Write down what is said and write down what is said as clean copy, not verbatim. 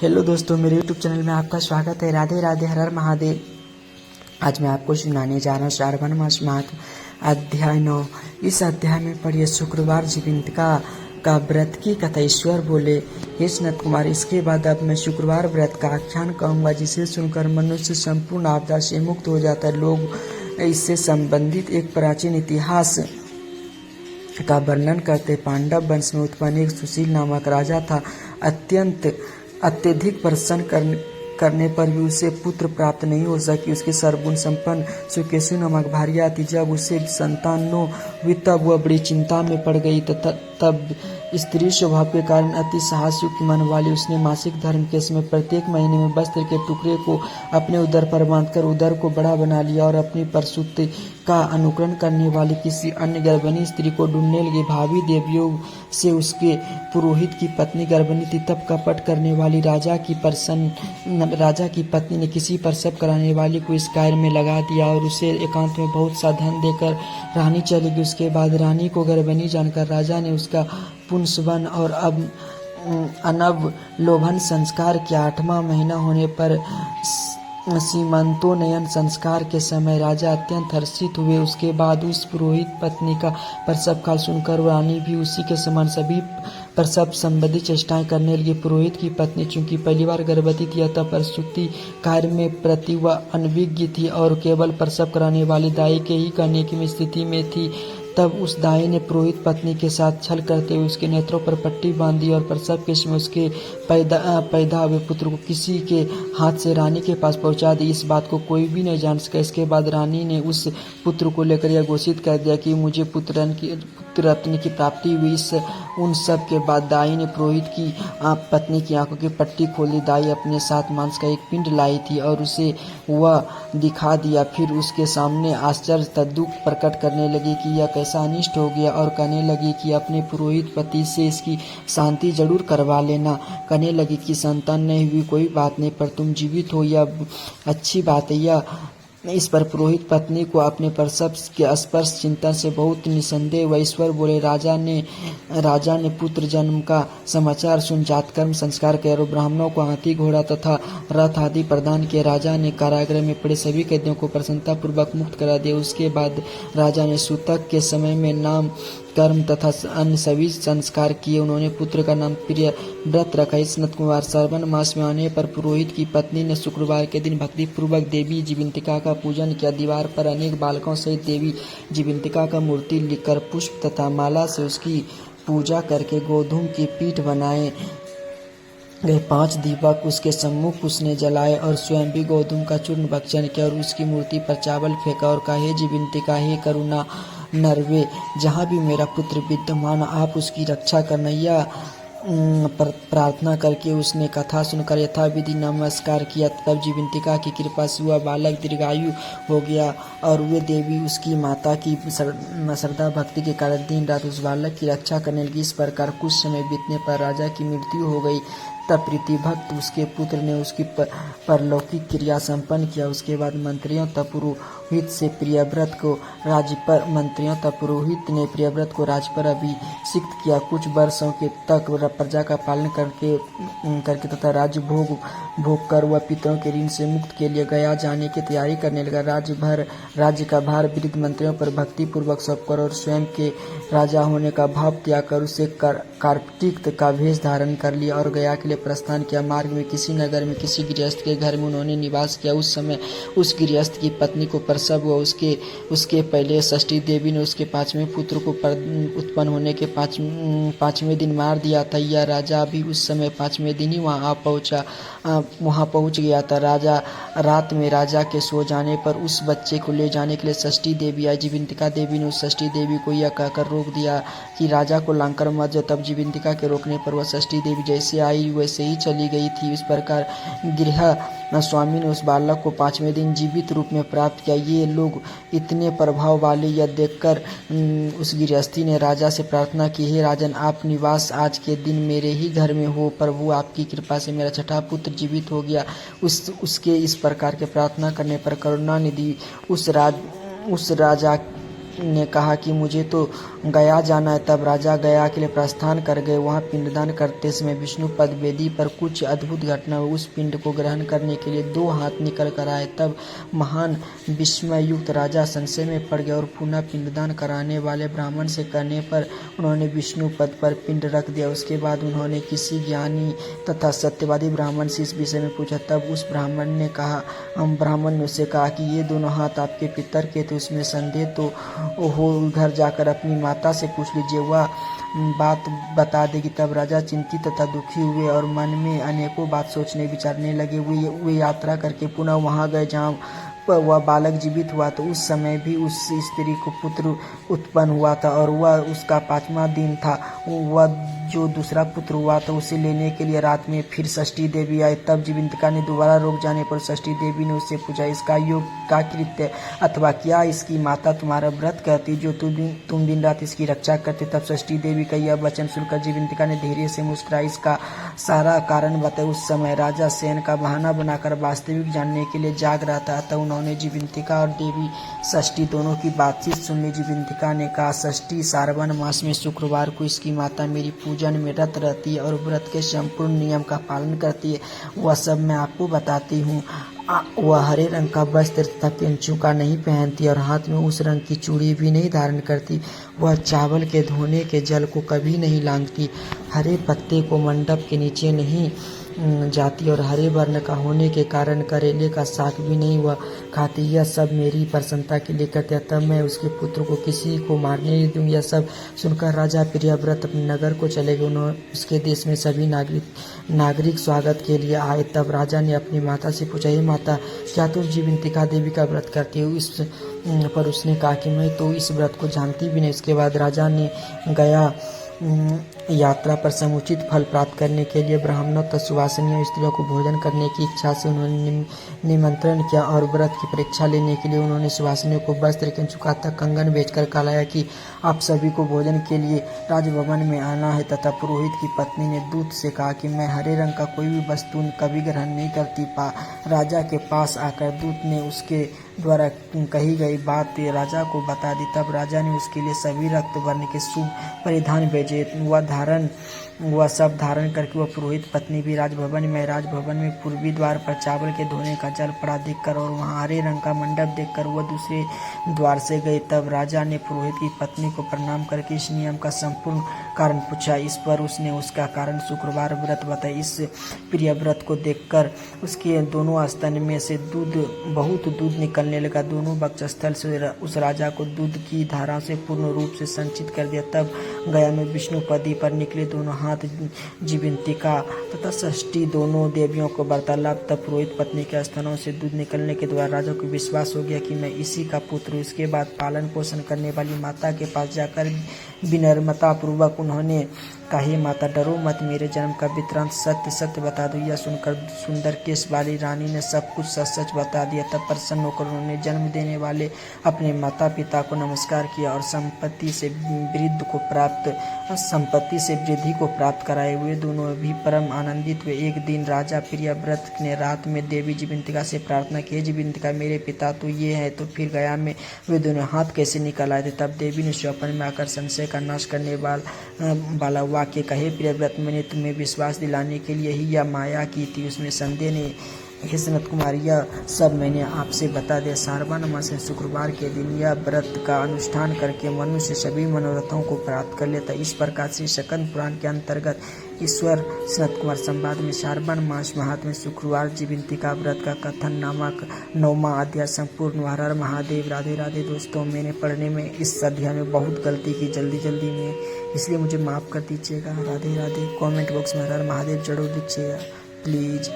Hello दोस्तों, मेरे YouTube channel में आपका स्वागत है। राधे राधे, हर हर महादेव। आज मैं आपको सुनाने जा रहा हूँ श्रावण मास माघ अध्याय 9। इस अध्याय में पढ़िए शुक्रवार जीवितिका का व्रत की कथा। ईश्वर बोले, हे सनत कुमार, इसके बाद अब मैं शुक्रवार व्रत का आख्यान कहूँगा, जिसे सुनकर मनुष्य संपूर्ण आपदा से मुक्त हो जाता है। लोग इससे संबंधित एक प्राचीन इतिहास का वर्णन करते। पांडव वंश में उत्पन्न एक सुशील नामक राजा था। अत्यधिक परिश्रम करने पर भी उसे पुत्र प्राप्त नहीं हो सकी। उसके सर्वगुण संपन्न सुकेशु नामक भार्या थी। जब उसे संतान न हुई तब वह बड़ी चिंता में पड़ गई। तब स्त्री स्वभाव के कारण अति साहसयुक्त मन वाली उसने मासिक धर्म के समय प्रत्येक महीने में वस्त्र के टुकड़े को अपने उदर पर बांधकर उदर को बड़ा बना लिया और अपनी प्रसूति का अनुकरण करने वाली किसी अन्य गर्भिणी स्त्री को ढूंढने लगी। भावी देवियों से उसके पुरोहित की पत्नी गर्भिणी थी। तब कपट करने वाली राजा की पत्नी ने किसी प्रसव कराने वाली को इस कार्य में लगा दिया और उसे एकांत में बहुत सा धन देकर रानी चली गई। उसके बाद रानी को गर्भिणी जानकर राजा ने उसका पुंसवन और अब अनवलोभन संस्कार किया। 8वां महीना होने पर सीमंतोन्नयन संस्कार के समय राजा अत्यंत हर्षित हुए। उसके बाद उस पुरोहित पत्नी का प्रसव काल सुनकर रानी भी उसी के समान सभी प्रसव संबंधी चेष्टाएं करने लगी। पुरोहित की पत्नी चूंकि पहली बार गर्भवती थी, अतः प्रसूति कार्य में प्रति वह अनभिज्ञ थी और केवल प्रसव कराने वाले दाई के ही कहने की स्थिति में थी। तब उस दाई ने पुरोहित पत्नी के साथ छल करते हुए उसके नेत्रों पर पट्टी बांध दी और प्रसव के समय उसके पैदा हुए पुत्र को किसी के हाथ से रानी के पास पहुंचा दी। इस बात को कोई भी नहीं जान सका। इसके बाद रानी ने उस पुत्र को लेकर यह घोषित कर दिया कि मुझे पुत्र रत्न की प्राप्ति हुई। उन सब के बाद दाई ने पुरोहित की पत्नी की आंखों की पट्टी खोल दी। दाई अपने साथ मांस का एक पिंड लाई थी और उसे वह दिखा दिया। फिर उसके सामने आश्चर्य दुख प्रकट करने लगी कि यह कैसा अनिष्ट हो गया और कहने लगी कि अपने पुरोहित पति से इसकी शांति जरूर करवा लेना। कहने लगी कि संतान नहीं हुई कोई बात नहीं, पर तुम जीवित हो यह अच्छी बात है। यह इस पर पुरोहित पत्नी को अपने प्रसव के स्पर्श चिंतन से बहुत निसंदेह हुआ। ईश्वर बोले, राजा ने पुत्र जन्म का समाचार सुन जातकर्म संस्कार किया और ब्राह्मणों को हाथी घोड़ा तथा रथ आदि प्रदान किए। राजा ने कारागृह में पड़े सभी कैदियों को प्रसन्नता पूर्वक मुक्त करा दिया। उसके बाद राजा ने सूतक के समय में नाम कर्म तथा अन्य सभी संस्कार किए। उन्होंने पुत्र का नाम प्रियव्रत रखा। इस सनत कुमार श्रावण मास में आने पर पुरोहित की पत्नी ने शुक्रवार के दिन भक्ति पूर्वक देवी जीवितिका का पूजन किया। दीवार पर अनेक बालकों सहित देवी जीवितिका का मूर्ति लिखकर पुष्प तथा माला से उसकी पूजा करके गोधूम की पीठ बनाए गए। 5 दीपक उसके सम्मुख उसने जलाए और स्वयं भी गोधूम का चूर्ण भक्षण किया और उसकी मूर्ति पर चावल फेंका और कहा, हे जीवितिका, हे करुणा नरवे, जहाँ भी मेरा पुत्र विद्यमान आप उसकी रक्षा करना। यह प्रार्थना करके उसने कथा सुनकर यथाविधि नमस्कार किया। तब जीवितिका की कृपा से वह बालक दीर्घायु हो गया और वे देवी उसकी माता की श्रद्धा भक्ति के कारण दिन रात उस बालक की रक्षा करने लगी। इस प्रकार कुछ समय बीतने पर राजा की मृत्यु हो गई। तब प्रीतिभक्त उसके पुत्र ने उसकी परलौकिक क्रिया संपन्न किया। उसके बाद मंत्रियों तथा पुरोहित ने प्रियव्रत को राज पर अभिषिक्त किया। कुछ वर्षों के तक प्रजा का पालन करके तथा राज्य भोग कर वह पितरों के ऋण से मुक्त के लिए गया जाने की तैयारी करने लगा। राज्य का भार वृद्ध मंत्रियों पर भक्ति पूर्वक सौंपकर और स्वयं के राजा होने का भाव त्याग कर उसे कार्पटिक का वेश धारण कर लिया और गया के लिए प्रस्थान किया। मार्ग में किसी नगर में किसी गृहस्थ के घर में उन्होंने निवास किया। उस समय उस गृहस्थ की पत्नी को प्रसव हुआ। उसके पहले षष्ठी देवी ने उसके 5वें पुत्र को उत्पन्न होने के 5वें दिन मार दिया था। यह राजा भी उस समय 5वें दिन ही वहां पहुंच गया था। रात में राजा के सो जाने पर उस बच्चे को ले जाने के लिए षष्ठी देवी आई। जीवितिका देवी ने उस षष्ठी देवी को यह कहकर रोक दिया कि राजा को लांकर मत जाओ। तब जीवितिका के रोकने पर वह षष्ठी देवी जैसे आई वैसे ही चली गई थी। इस प्रकार गृह स्वामी ने उस बालक को 5वें दिन जीवित रूप में प्राप्त किया। ये लोग इतने प्रभाव वाले यह देखकर उस गृहस्थी ने राजा से प्रार्थना की, हे राजन, आप निवास आज के दिन मेरे ही घर में हो। प्रभु आपकी कृपा से मेरा 6ठा पुत्र जीवित हो गया। उसके इस प्रकार के प्रार्थना करने पर करुणानिधि उस राजा ने कहा कि मुझे तो गया जाना है। तब राजा गया के लिए प्रस्थान कर गए। वहाँ पिंडदान करते समय विष्णुपद वेदी पर कुछ अद्भुत घटना हुई। उस पिंड को ग्रहण करने के लिए 2 हाथ निकल कर आए। तब महान विस्मय युक्त राजा संशय में पड़ गए और पुनः पिंडदान कराने वाले ब्राह्मण से कहने पर उन्होंने विष्णु पद पर पिंड रख दिया। उसके बाद उन्होंने किसी ज्ञानी तथा सत्यवादी ब्राह्मण से इस विषय में पूछा। तब उस ब्राह्मण ने उससे कहा कि ये दोनों हाथ आपके पितर के थे, उसमें संदेह तो हो, घर जाकर अपनी माता से पूछ लीजिए, वह बात बता देगी। तब राजा चिंतित तथा दुखी हुए और मन में अनेकों बात सोचने विचारने लगे। वे यात्रा करके पुनः वहां गए जहाँ वह बालक जीवित हुआ। तो उस समय भी उस स्त्री को पुत्र उत्पन्न हुआ था और वह उसका 5वां दिन था। वह जो दूसरा पुत्र हुआ था उसे लेने के लिए रात में फिर षष्ठी देवी आई। तब जीवितिका ने दोबारा रोक जाने पर षष्ठी देवी ने उससे पूछा, इसका योग का कृत्य अथवा क्या इसकी माता तुम्हारा व्रत करती जो तुम दिन रात इसकी रक्षा करते। तब षष्ठी देवी का यह वचन सुनकर जीवितिका ने धैर्य से मुस्कुराई इसका सारा कारण बताया। उस समय राजा शयन का बहाना बनाकर वास्तविक जानने के लिए जाग रहा था। अतः उन्होंने जीवितिका और देवी षष्ठी दोनों की बातचीत सुन ली। जीवितिका ने कहा, षष्ठी सारवन मास में शुक्रवार को इसकी माता मेरी पूजन में रत रहती है और व्रत के संपूर्ण नियम का पालन करती है। वह सब मैं आपको बताती हूँ। वह हरे रंग का वस्त्र तथा पेंचुका नहीं पहनती और हाथ में उस रंग की चूड़ी भी नहीं धारण करती। वह चावल के धोने के जल को कभी नहीं लांघती, हरे पत्ते को मंडप के नीचे नहीं जाती और हरे वर्ण का होने के कारण करेले का साग भी नहीं वह खाती। यह सब मेरी प्रसन्नता के लिए करते हैं। तब मैं उसके पुत्र को किसी को मारने नहीं दूंगी। यह सब सुनकर राजा प्रियव्रत अपने नगर को चले गए। उन्होंने उसके देश में सभी नागरिक स्वागत के लिए आए। तब राजा ने अपनी माता से पूछा, हे माता, क्या तुम जीवितिका देवी का व्रत करती हो? इस पर उसने कहा कि मैं तो इस व्रत को जानती भी नहीं। इसके बाद राजा ने गया यात्रा पर समुचित फल प्राप्त करने के लिए ब्राह्मणों तथा सुवासिनी स्त्रियों को भोजन करने की इच्छा से उन्होंने निमंत्रण किया और व्रत की परीक्षा लेने के लिए उन्होंने सुवासिनियों को वस्त्र के चुकाता कंगन बेचकर कहलाया कि आप सभी को भोजन के लिए राजभवन में आना है। तथा पुरोहित की पत्नी ने दूत से कहा कि मैं हरे रंग का कोई भी वस्तु कभी ग्रहण नहीं करती। राजा के पास आकर दूत ने उसके द्वारा कही गई बात राजा को बता दी। तब राजा ने उसके लिए सभी रक्त वर्ण के शुभ परिधान भेजे। वह सब धारण करके वह पुरोहित पत्नी भी राजभवन में पूर्वी द्वार पर चावल के धोने का जल पड़ा देखकर और वहां हरे रंग का मंडप देखकर वह दूसरे द्वार से गई। तब राजा ने पुरोहित की पत्नी को प्रणाम करके इस नियम का संपूर्ण कारण पूछा। इस पर उसने उसका कारण शुक्रवार व्रत बताया। इस प्रिय व्रत को देखकर उसके दोनों स्तन में से बहुत दूध निकलने लगा। दोनों वक्षस्थल से उस राजा को दूध की धारा से पूर्ण रूप से संचित कर दिया। तब गया में विष्णुपदी पर निकले दोनों हाथ जीवितिका तथा षष्ठी दोनों देवियों को वार्तालाप। तब पुरोहित पत्नी के स्तनों से दूध निकलने के द्वारा राजा को विश्वास हो गया कि मैं इसी का पुत्र हूँ। इसके बाद पालन पोषण करने वाली माता के पास जाकर विनम्रता पूर्वक उन्होंने कहा, हे माता, डरो मत, मेरे जन्म का वृत्तांत सत्य सत्य बता दो। यह सुनकर सुंदर केश वाली रानी ने सब कुछ सच सच बता दिया। तब प्रसन्न होकर उन्होंने जन्म देने वाले अपने माता पिता को नमस्कार किया और संपत्ति से वृद्धि को प्राप्त कराए हुए दोनों भी परम आनंदित हुए। एक दिन राजा प्रियव्रत ने रात में देवी जीवितिका से प्रार्थना की, जीवितिका, मेरे पिता तो ये है, तो फिर गया में वे दोनों हाथ कैसे निकल आए थे? तब देवी ने स्वप्न में आकर संशय का नाश करने वाला वाक्य कहे, प्रियव्रत, मैंने तुम्हें विश्वास दिलाने के लिए ही यह माया की थी, उसमें संदेह नहीं। हे सनत कुमार, यह सब मैंने आपसे बता दिया। सारवन मास शुक्रवार के दिन यह व्रत का अनुष्ठान करके मनुष्य सभी मनोरथों को प्राप्त कर लेता। इस प्रकार से स्कंद पुराण के अंतर्गत ईश्वर सनत कुमार संवाद में सारवन मास महात्म्य शुक्रवार जीवितिका व्रत का कथन नामक 9वां अध्याय संपूर्ण। हर हर महादेव। राधे राधे। दोस्तों, मैंने पढ़ने में इस अध्याय में बहुत गलती की जल्दी में, इसलिए मुझे माफ़ कर दीजिएगा। राधे राधे। कमेंट बॉक्स में हर हर महादेव जरूर लिखिएगा प्लीज़।